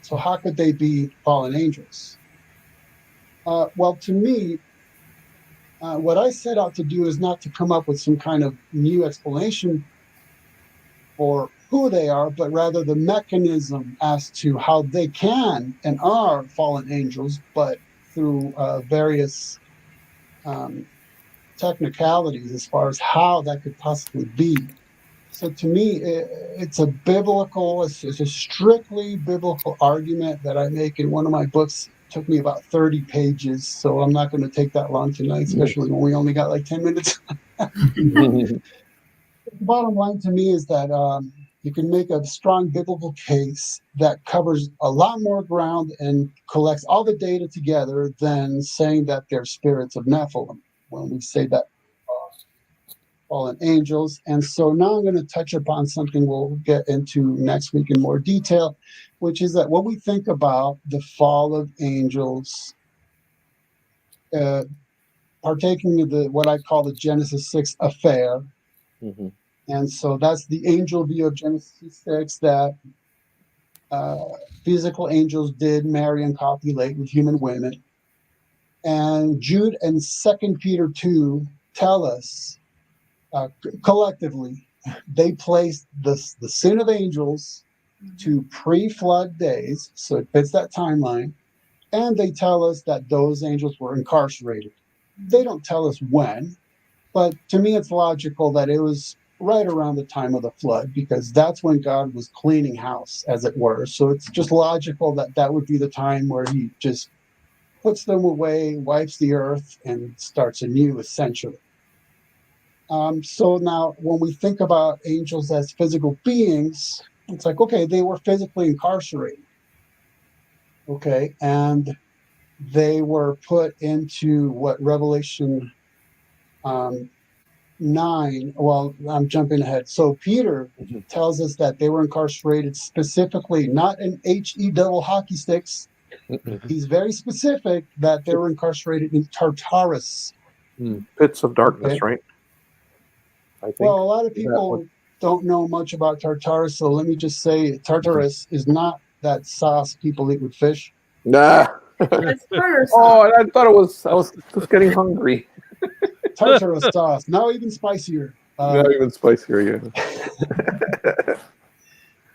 So how could they be fallen angels? Well, to me, what I set out to do is not to come up with some kind of new explanation for who they are, but rather the mechanism as to how they can and are fallen angels, but through various technicalities as far as how that could possibly be. So to me, it's a strictly biblical argument that I make in one of my books. It took me about 30 pages, so I'm not going to take that long tonight, especially when we only got like 10 minutes. The bottom line to me is that you can make a strong biblical case that covers a lot more ground and collects all the data together than saying that they're spirits of Nephilim. When we say that fallen angels. And so now I'm going to touch upon something we'll get into next week in more detail, which is that when we think about the fall of angels, partaking of what I call the Genesis 6 affair. And so that's the angel view of Genesis 6, that physical angels did marry and copulate with human women. And Jude and 2 Peter 2 tell us collectively, they placed the sin of angels to pre-flood days, so it fits that timeline, and they tell us that those angels were incarcerated. They don't tell us when, but to me it's logical that it was right around the time of the flood, because that's when God was cleaning house, as it were. So it's just logical that that would be the time where he just puts them away, wipes the earth, and starts anew, essentially. So now when we think about angels as physical beings, it's like, okay, they were physically incarcerated. Okay, and they were put into what Revelation 9, well, I'm jumping ahead. So Peter tells us that they were incarcerated specifically, not in HE double hockey sticks. He's very specific that they were incarcerated in Tartarus. Pits of darkness, right? I think. Well, a lot of Is that what- people don't know much about Tartarus, so let me just say Tartarus is not that sauce people eat with fish. Nah. It's tartar sauce. Oh, I thought it was. I was just getting hungry. Tartarus sauce, now even spicier. Not even spicier, yeah.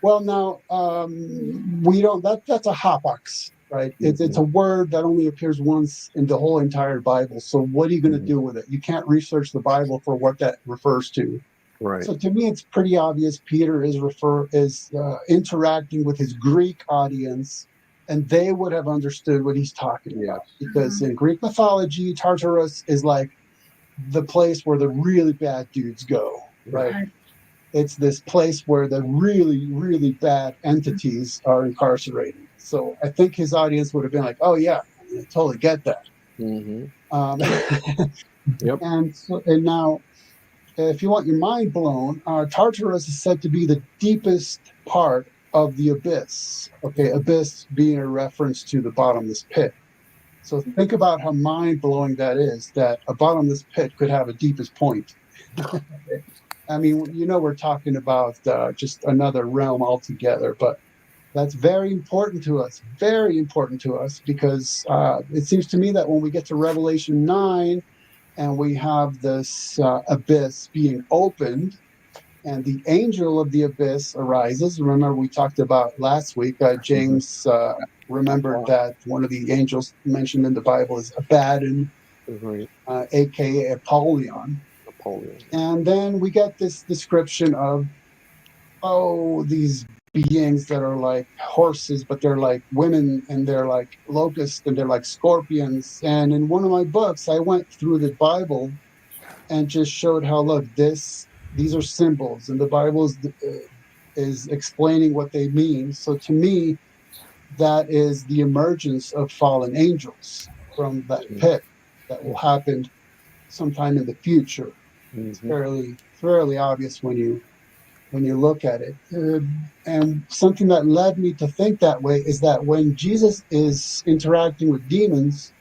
Well, now we don't. That's a hotbox, right? It's a word that only appears once in the whole entire Bible. So what are you going to do with it? You can't research the Bible for what that refers to. Right. So to me, it's pretty obvious. Peter is interacting with his Greek audience, and they would have understood what he's talking about. Because in Greek mythology, Tartarus is like the place where the really bad dudes go, right? It's this place where the really, really bad entities are incarcerated. So I think his audience would have been like, "Oh yeah, I totally get that." Yep. And now, if you want your mind blown, Tartarus is said to be the deepest part of the abyss. Okay, abyss being a reference to the bottomless pit. So think about how mind blowing that is. That a bottomless pit could have a deepest point. I mean, we're talking about just another realm altogether, but that's very important to us, because it seems to me that when we get to Revelation 9 and we have this abyss being opened and the angel of the abyss arises. Remember, we talked about last week, James remembered that one of the angels mentioned in the Bible is Abaddon, aka Apollyon. And then we get this description of, these beings that are like horses, but they're like women, and they're like locusts, and they're like scorpions. And in one of my books, I went through the Bible and just showed how, look, these are symbols, and the Bible is explaining what they mean. So to me, that is the emergence of fallen angels from that pit that will happen sometime in the future. It's fairly obvious when you look at it. And something that led me to think that way is that when Jesus is interacting with demons,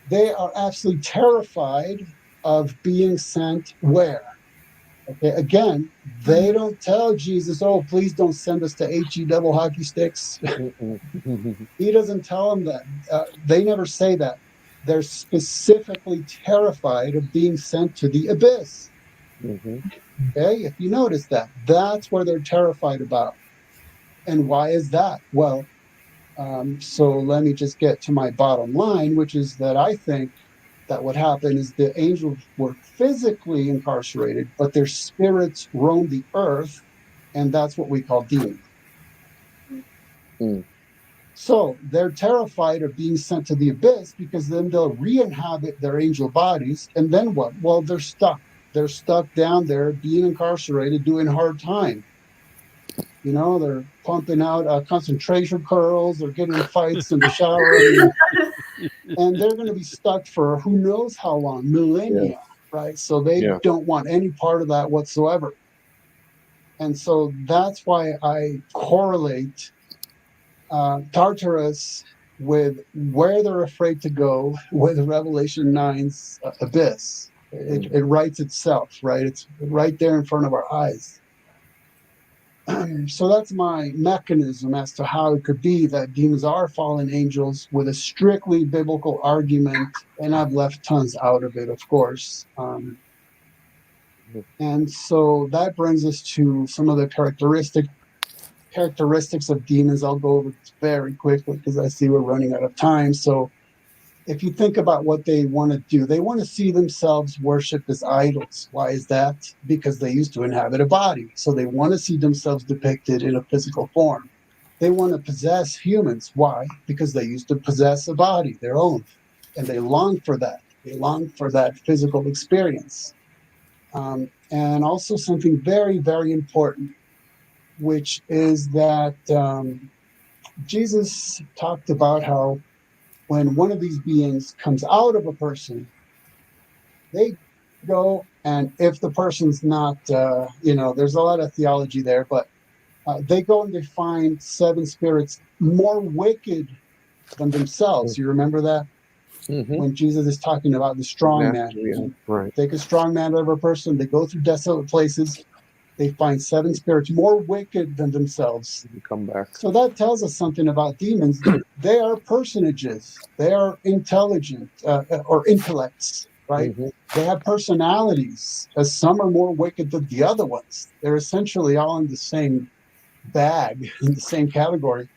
they are absolutely terrified of being sent where? Okay, again, they don't tell Jesus, "Oh, please don't send us to HE double hockey sticks." He doesn't tell them that. They never say that. They're specifically terrified of being sent to the abyss. Okay, if you notice that, that's where they're terrified about. And why is that? Well, so let me just get to my bottom line, which is that I think that what happened is the angels were physically incarcerated, but their spirits roam the earth, and that's what we call demons. So they're terrified of being sent to the abyss, because then they'll re-inhabit their angel bodies, and then what? Well, they're stuck. They're stuck down there, being incarcerated, doing hard time. They're pumping out concentration curls, or getting in fights in the shower. And they're going to be stuck for who knows how long, millennia, right? So they don't want any part of that whatsoever. And so that's why I correlate Tartarus with where they're afraid to go with Revelation 9's abyss. It writes itself, right? It's right there in front of our eyes. So that's my mechanism as to how it could be that demons are fallen angels with a strictly biblical argument, and I've left tons out of it, of course. And so that brings us to some of the characteristics of demons. I'll go over this very quickly because I see we're running out of time. So if you think about what they want to do, they want to see themselves worshipped as idols. Why is that? Because they used to inhabit a body. So they want to see themselves depicted in a physical form. They want to possess humans. Why? Because they used to possess a body, their own. And they long for that. They long for that physical experience. And also something very, very important, which is that Jesus talked about how when one of these beings comes out of a person, they go, and if the person's not, there's a lot of theology there, but they go and they find 7 spirits more wicked than themselves. You remember that? when Jesus is talking about the strong man. Right. Take a strong man out of a person, they go through desolate places, they find 7 spirits more wicked than themselves. Come back. So that tells us something about demons. They are personages. They are intelligent or intellects, right? They have personalities, as some are more wicked than the other ones. They're essentially all in the same bag, in the same category,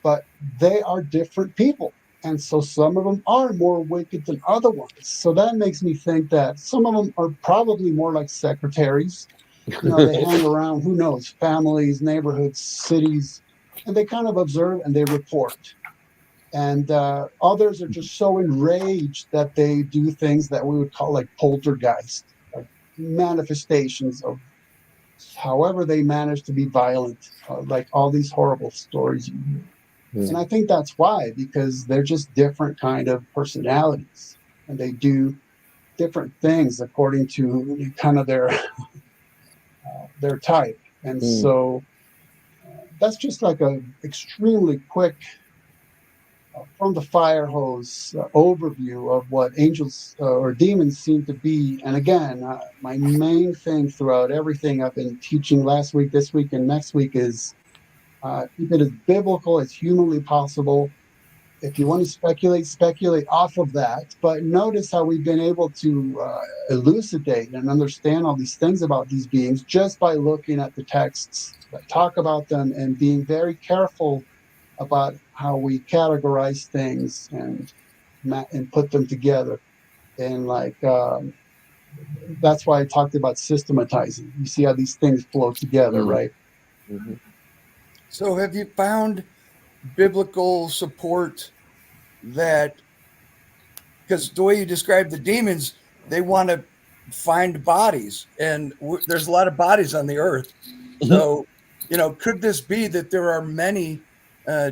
but they are different people. And so some of them are more wicked than other ones. So that makes me think that some of them are probably more like secretaries. You know, they hang around, who knows, families, neighborhoods, cities, and they kind of observe and they report. And others are just so enraged that they do things that we would call like poltergeist, like manifestations of however they manage to be violent, like all these horrible stories you hear. And I think that's why, because they're just different kind of personalities, and they do different things according to kind of their type. And so that's just like a extremely quick from the fire hose overview of what angels or demons seem to be. And again, my main thing throughout everything I've been teaching last week, this week, and next week is keep it as biblical as humanly possible. If you want to speculate off of that. But notice how we've been able to elucidate and understand all these things about these beings just by looking at the texts that talk about them and being very careful about how we categorize things and put them together. And like that's why I talked about systematizing. You see how these things flow together, right? So have you found biblical support that, because the way you describe the demons, they want to find bodies, and there's a lot of bodies on the earth. So, you know, could this be that there are many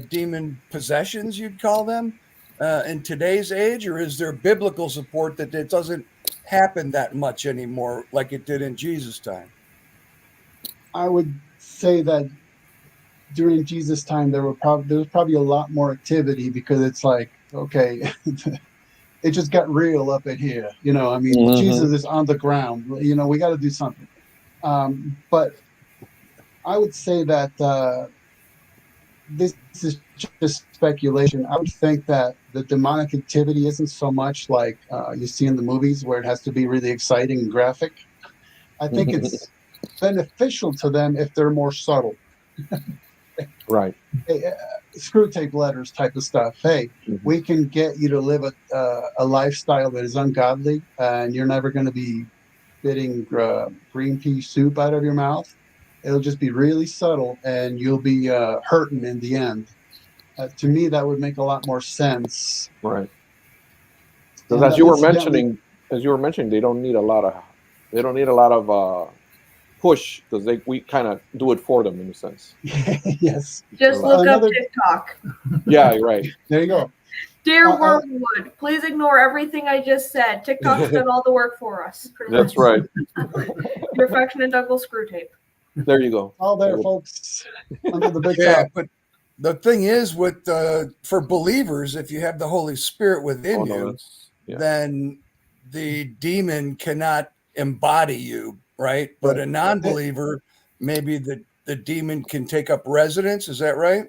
demon possessions, you'd call them, in today's age, or is there biblical support that it doesn't happen that much anymore like it did in Jesus' time? I would say that during Jesus' time, there was probably a lot more activity, because it's like, okay, it just got real up in here. You know, I mean, Jesus is on the ground. You know, we got to do something. But I would say that this is just speculation. I would think that the demonic activity isn't so much like you see in the movies where it has to be really exciting and graphic. I think it's beneficial to them if they're more subtle. Right. Screw tape letters type of stuff. Hey, we can get you to live a lifestyle that is ungodly, and you're never going to be spitting green pea soup out of your mouth. It'll just be really subtle, and you'll be hurting in the end. To me, that would make a lot more sense. Right. Because as you were mentioning, they don't need a lot of push, because we kind of do it for them in a sense. Yes. Just look up TikTok. Yeah, right. There you go. Dear Wormwood, please ignore everything I just said. TikTok's done all the work for us. That's right. Your affectionate Uncle Screwtape. There you go. All there, folks. Under the big Yeah, top. but the thing is, with for believers, if you have the Holy Spirit within you, then the demon cannot embody you, right? But a non-believer, maybe the demon can take up residence. Is that right?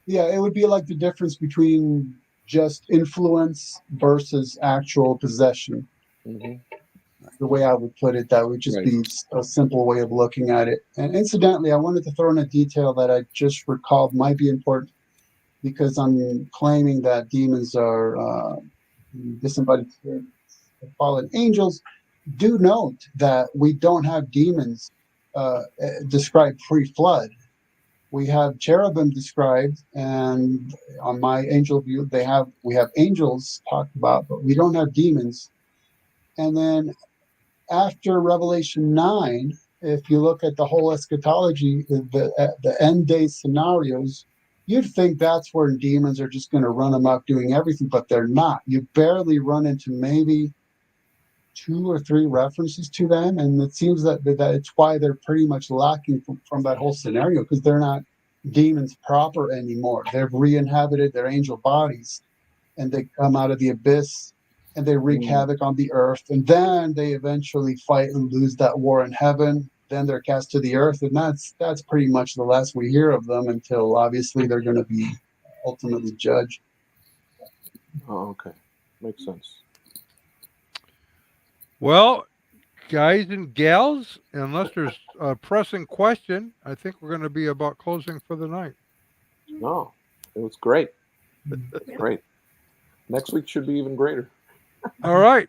Yeah, it would be like the difference between just influence versus actual possession. The way I would put it, that would just be a simple way of looking at it. And incidentally, I wanted to throw in a detail that I just recalled might be important, because I'm claiming that demons are disembodied spirits, fallen angels. Do note that we don't have demons described pre-flood. We have cherubim described, and on my angel view, we have angels talked about, but we don't have demons. And then after Revelation 9, if you look at the whole eschatology, the end day scenarios, you'd think that's where demons are just going to run amok doing everything, but they're not. You barely run into maybe 2 or 3 references to them, and it seems that it's why they're pretty much lacking from that whole scenario, because they're not demons proper anymore. They've re-inhabited their angel bodies, and they come out of the abyss and they wreak havoc on the earth, and then they eventually fight and lose that war in heaven. Then they're cast to the earth, and that's pretty much the last we hear of them until obviously they're going to be ultimately judged. Oh, okay. Makes sense. Well, guys and gals, unless there's a pressing question, I think we're going to be about closing for the night. No, it was great. Great. Next week should be even greater. All right.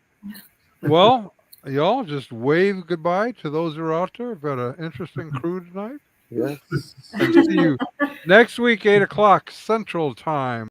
Well, y'all just wave goodbye to those who are out there. We've got an interesting crew tonight. Yes. And see you next week, 8 o'clock Central Time.